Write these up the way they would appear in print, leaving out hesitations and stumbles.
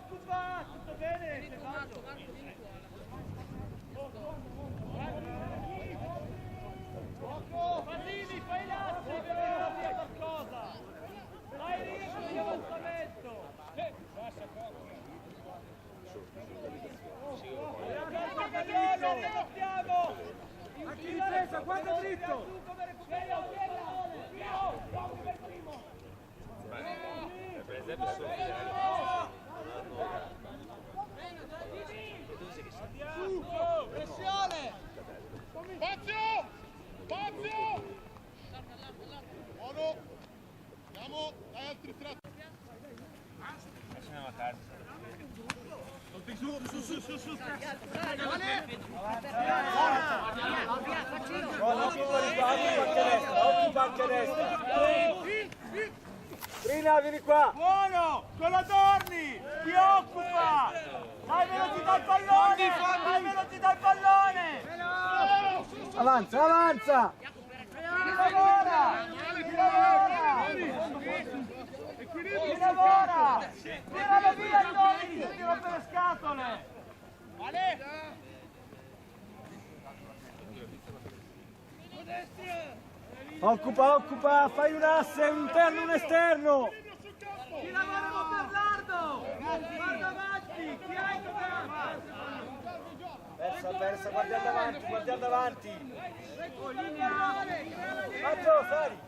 occupa, tutto bene? Marco, vieni qua. Basili, fai l'asse, vedere via qualcosa. Dai riesci di avanzamento. Anche in difesa, guarda dritto! Per esempio sono pressione! Spazio! Spazio! Buono! Andiamo, dai altri tratti. andiamo a casa. Su. Occupa anche destra. Trina, vieni qua. Buono! Con la Torni! Ti occupa! Dai velocità al pallone! Dai velocità al pallone! Avanza! Chi lavora! Tiralo via il Toni, ti rompe le scatole! Occupa, fai un asse, un interno, un esterno. Chi lavora con Bernardo! Guarda avanti! Chi hai in Persa, guardiamo davanti. linea! Maggio, sali.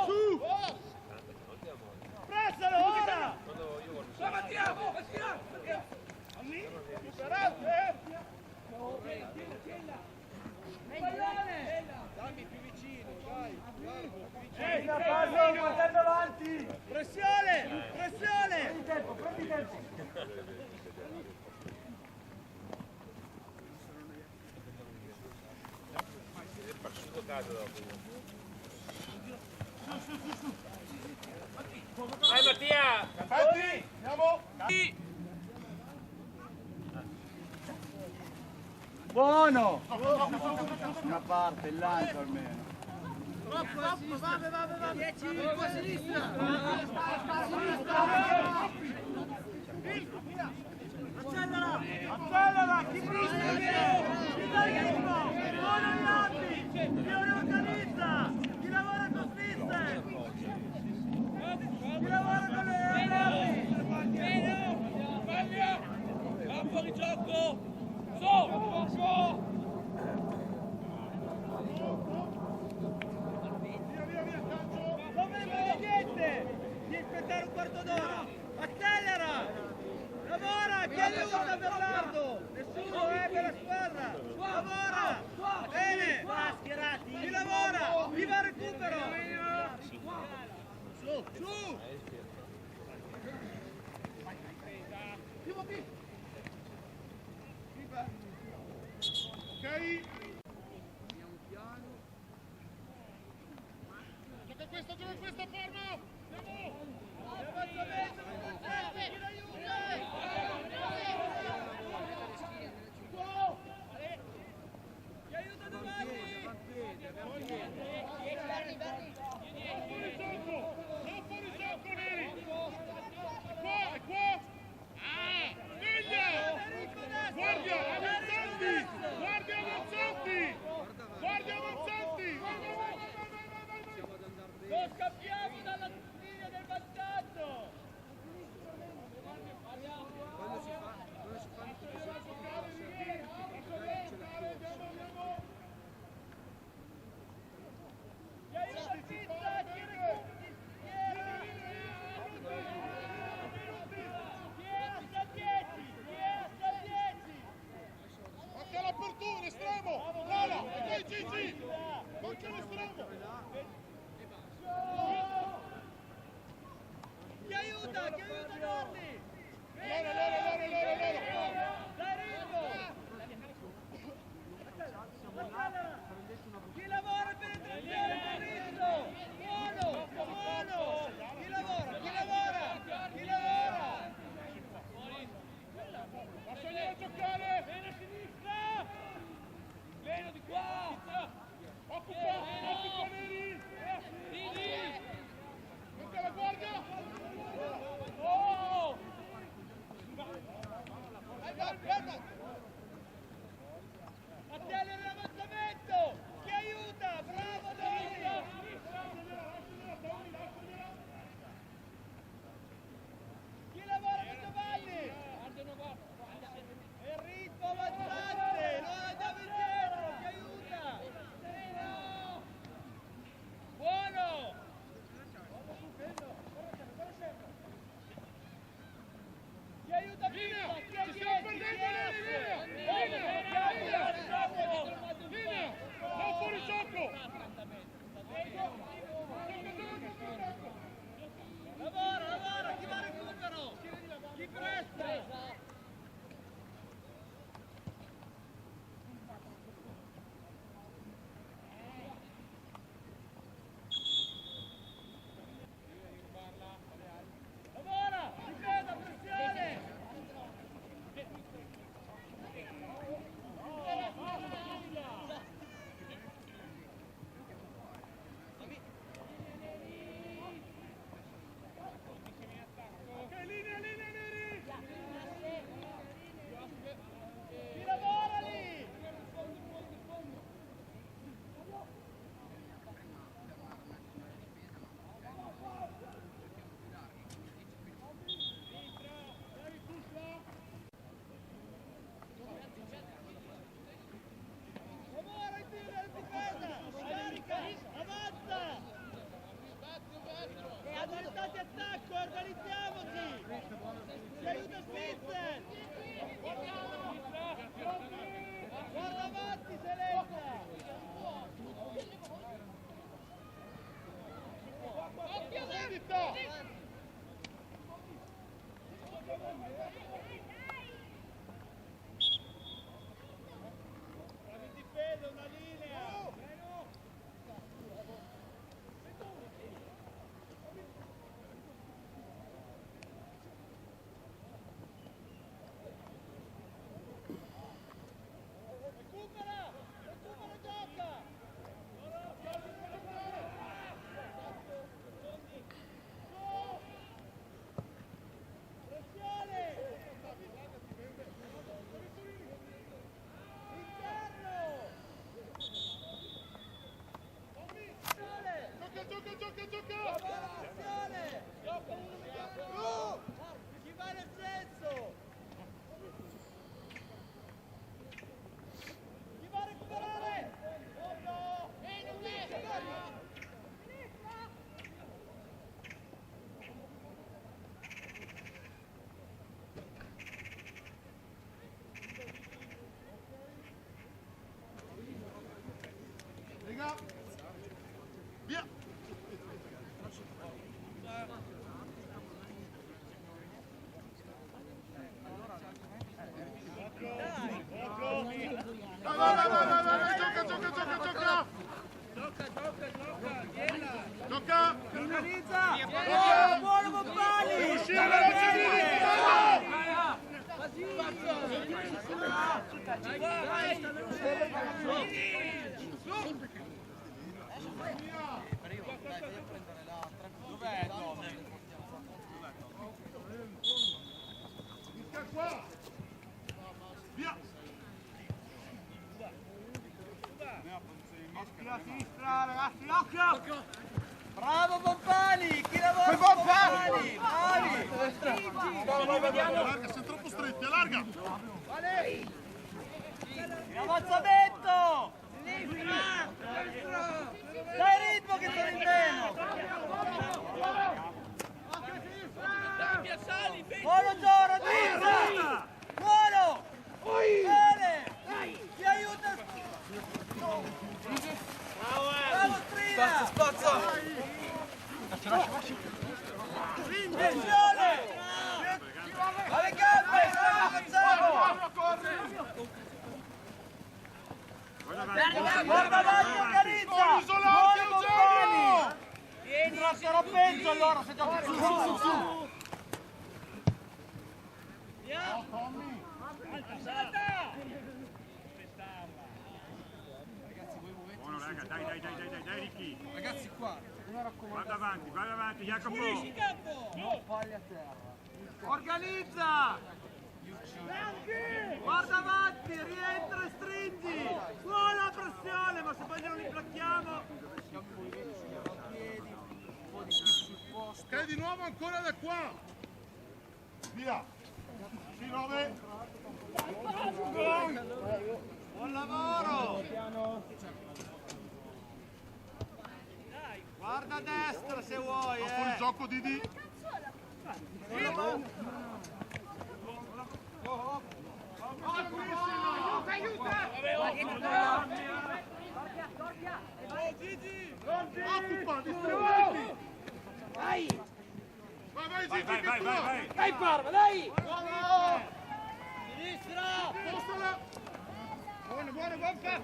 Su! Pressalo ora! Battiamo! Pallone! Dammi più vicino, dai! Trina, fallo, guardiamo davanti. Pressione! Pressione! Prendi tempo. È partito caso dopo. Vai Mattia! Avanti! Andiamo! Buono. Una parte, il lancio almeno. Va! 10 a sinistra! Accelera! Chi brilla! Chi dà il ritmo! Buono Ianni! Chi organizza! Chi lavora con Smith! Chi lavora con le armi! Va fuori gioco! Non vedo niente! Di aspettare un quarto d'ora! Accelera! Lavora! Chi aiuta Bernardo? Nessuno per la squadra! Lavora! Bene! Chi lavora? Chi va a recupero? Su! Ok? Gioca questa forma! Avanzamento! Chi l'aiuta? Chi aiuta davanti? Fuori gioco, Neri! Qua! Ah! Sveglia! Guardia avanzanti! Non scappiamo dalla linea del vantaggio! Chi aiuta Pizza? Chi recuperi? Chi è a 10? Manca l'apertura, estremo! Lala! E poi Gigi! Manca l'estremo! Chi aiuta Dorni? Loro! Dai ritmo! Chi lavora per penetrazione con ritmo? Buono! Chi lavora? Lasciaglielo giocare! Bene a sinistra! Bene di qua! Occupa Neri! Manca la guardia! Oh! organizziamoci! Ci aiuta Spitzer! Guarda avanti, Seletta! Difende una linea! Recupera, gioca! Pressione! Interno! Gioca! Azione! Ci va nel senso! Chi va a recuperare? No! Lega. Via. Vai, gioca! Organizza! Buono, Buono Bobbani! Uscire veloce, Dov'è Tome? qua! Via! Occhio a sinistra, ragazzi, occhio! Bravo Bobbani! Chi lavora Bobbani? Bravi! Allarga, sei troppo stretti, allarga! In avanzamento! Dai ritmo che sono in meno! Buono Gioro, drizza! Buono! Bene! Ti aiuta! Bravo Strina! Spazza! Pressione! Alle gambe! Facciamo! Guarda avanti, organizza! Isolati, Buono Eugenio! Bobbani! Vieni! Sarà peggio allora se giochi su! Buono raga, dai Ricchi. Ragazzi qua. Vada avanti, Jacopo. No palle a terra. Organizza! Guarda avanti, rientra e stringi! Buona pressione, ma se poi non li blocchiamo! Ok, di nuovo ancora da qua! Via! Sì, 9! Buon lavoro! Guarda a destra se vuoi, Va fuori gioco Didi! Occupa, distribuiti! Vai Gigi, Vai. Dai Parma, dai! Buono! Sinistra! Postala! Buono, buon fatto!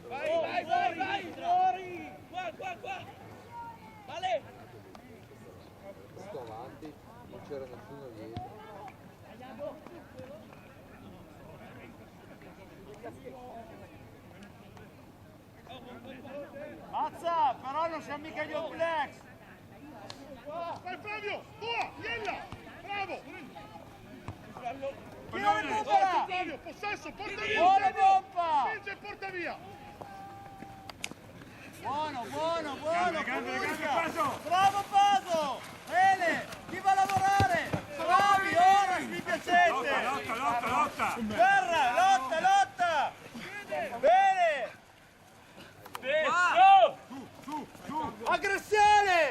Vai! Fuori! Qua! Vale! Sto avanti, non c'era nessuno dietro. Mazza, però non siamo mica gli All Blacks! Vai Flavio! Tua! Iella! Bravo! Chi lo recupera? Flavio, possesso, porta via! Buona bomba! Spinge e porta via! Buono! Gambe, Furga. Paso! Bravo Paso! Bene! Chi va a lavorare? Bravi, ora mi piacete! Lotta! Guerra, lotta! Bene! Su! Aggressione!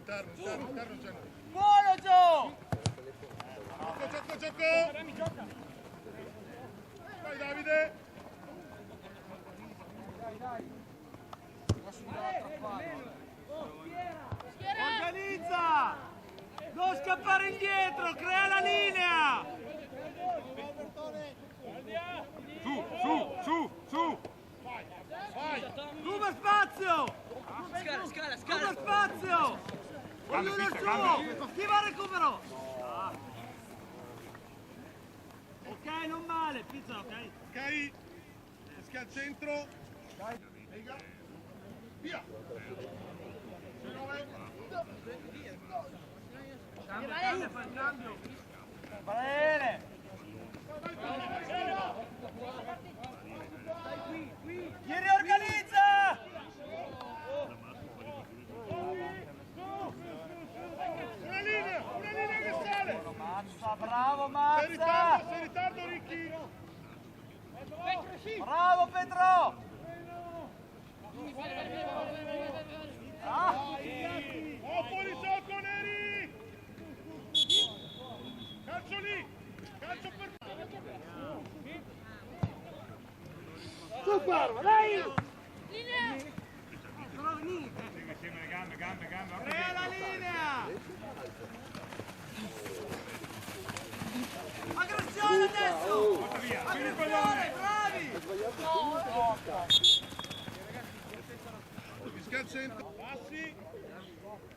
interno c'è. Buono Gio! Gioco! Vai Davide! Organizza! Non scappare indietro, crea la linea! Su! Vai! Ruba spazio! Ruba spazio! Ognuno il suo! Chi va a recupero? Ok, non male, pizza, ok? Ok, esca al centro. Lega. Via. Cambio, fa il cambio. Va bene. Chi riorganizza? Una linea che sale. Mazza, bravo Sei Mazza. in ritardo Ricchi. Bravo Petro. Fuori gioco Neri. Calcio lì. Calcio per Insieme le gambe. Crea la linea. Aggressione adesso. Porta via, prendi il Aggressione, pallone. bravi. Esca al centro. Passi.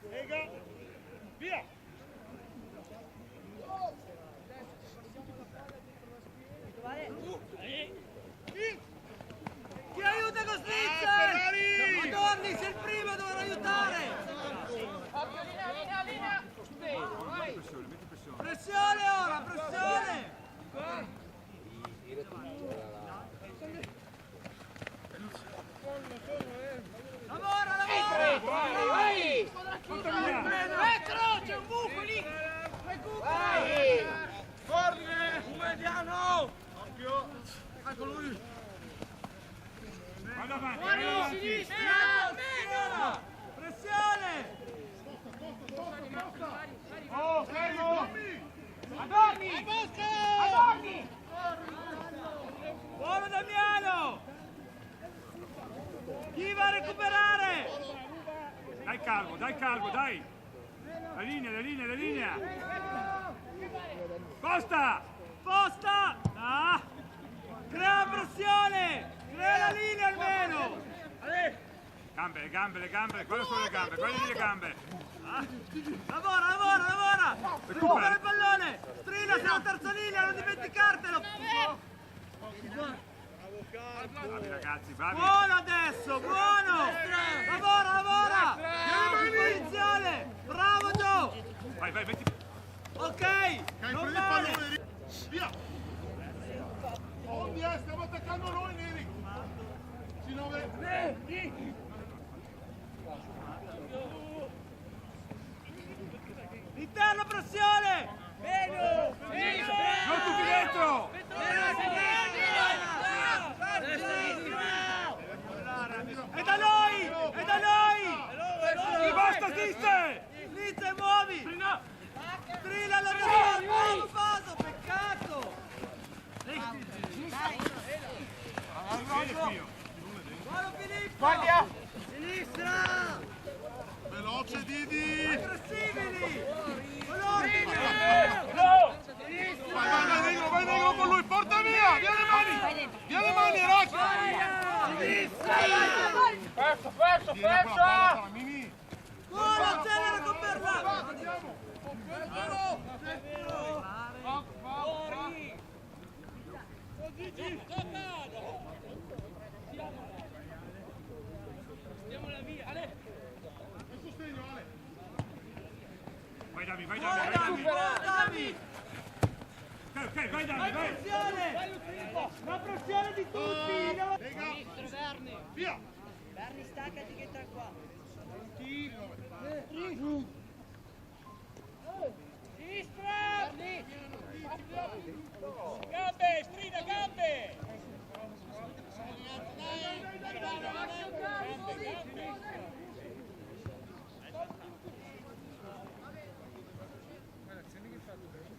Lega. Via. Chi aiuta con Snitzer? Ferrari! Madonni, sei il primo a dover aiutare! Pressione ora, pressione! Lavora, lavora! Petro, c'è un buco lì! Recupera! Corre! Un mediano! Ecco lui! Vado avanti. Sinistra! Meno! Pressione! Oh, prego! Adorni! Adorni! Buono Damiano! Chi va a recuperare? Dai calvo, dai. La linea. Costa! Ah! Crea pressione! Crea la linea almeno! Le gambe, quelle sono le gambe. Lavora! Recupera il pallone! Strilla, sei la terza linea, non dimenticartelo! Bravi ragazzi, bravi. Buono adesso, buono! Lavora! Posizione! Bravo Gio! Vai, metti. Ok! Prendi il Non pallone. male! Via. Stiamo attaccando noi Neri. C9. Interna pressione! Non tutti dentro! È da noi! Basta, Snitzer! Snitzer, muovi! Strilla la destra! Bravo Faso, peccato! Buono Filippo! Sinistra! Veloce Didi. Aggressibili! Con ordine! Vai Negro con lui, porta via! Via le mani, Rocchi! Perso! Mini! Buono, accelera con Bernardo! Sostegno, Ale! Vai Davi. Buono Davi! Ok, vai Davi, vai! Pressione! La pressione di tutti! Lega! Via! Berni, staccati che tra qua. Sinistra! Gambe, strida, gambe!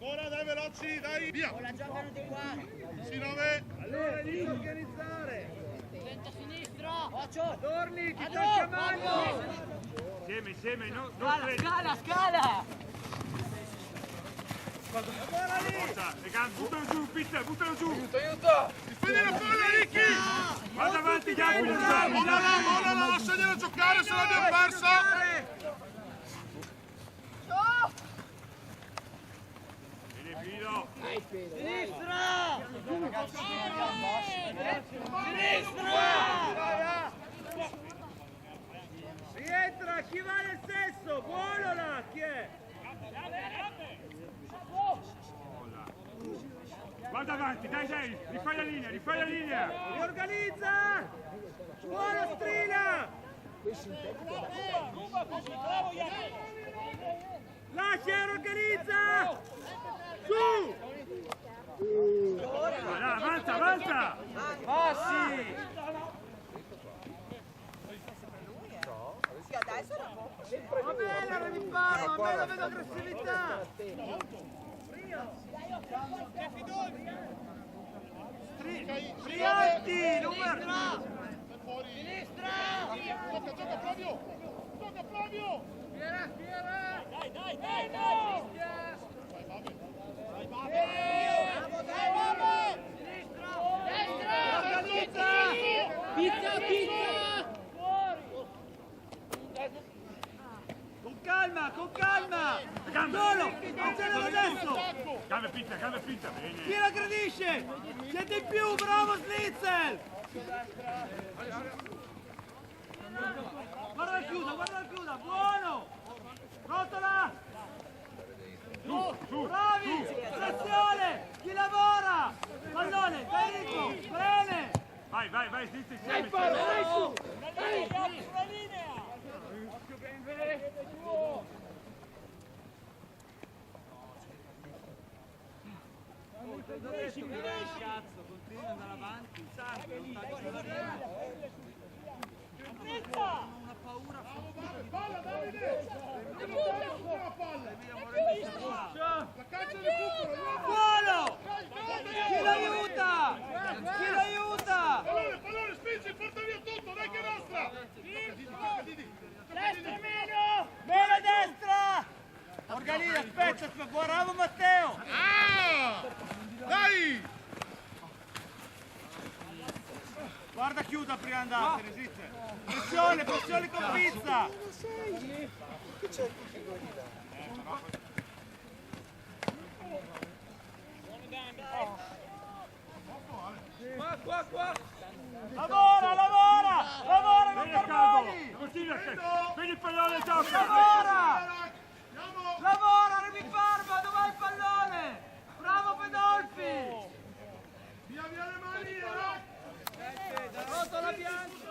Ancora, dai, veloci, dai, via! Ora giocano di qua. Sì, 9. Allora lì organizzare. Senta sinistra. Occhio. Torni, ti sto chiamando. Insieme, non Scala. Lavora lì. Forza, le gambe, buttalo giù, pizza, buttalo giù. Difendi la palla, Ricky! Guarda avanti, Gabri, non Mollala, lasciagliela giocare, se l'abbiamo persa! Bene, Fido. Sinistra. Rientra, chi va nel sesso? Buono là, chi è? Guarda avanti, dai, rifai la linea. Riorganizza! Buono strilla! Lascia, organizza! Su! Avanza! Passi! Sì, adesso era poco. Va bene, ora mi parlo, almeno vedo aggressività! Frianti, numero! Sinistra! Gioca Flavio! Gioca Flavio! Fiera! Con calma! Solo! Accelera adesso! Gambe fitta, bene. Chi l'aggredisce? Siete in più, bravo Snitzel! Guarda la chiuda, buono! Rotola! Su! Bravi! Attenzione! Chi lavora? Pallone, Enrico! Bene! Vai, senti insieme. Dai su! Cazzo, continua ad andare avanti, sangue, non una paura Palla, Davide! La palla! La calcia di Cucolo! buono! Chi l'aiuta? Pallone, spingi, porta via tutto, dai che nostra! Destra meno destra! Organizza, aspetta, bravo Matteo! Ah! Dai! Guarda, chiuda prima di andartene, esiste! Pressione con pizza! Qua! Lavora, non Bene, fermali! continua, vedi il pallone, gioca. Lavora, Remi Barba, dov'è il pallone? Bravo Pedolfi! Via le mani, Rotola bianco!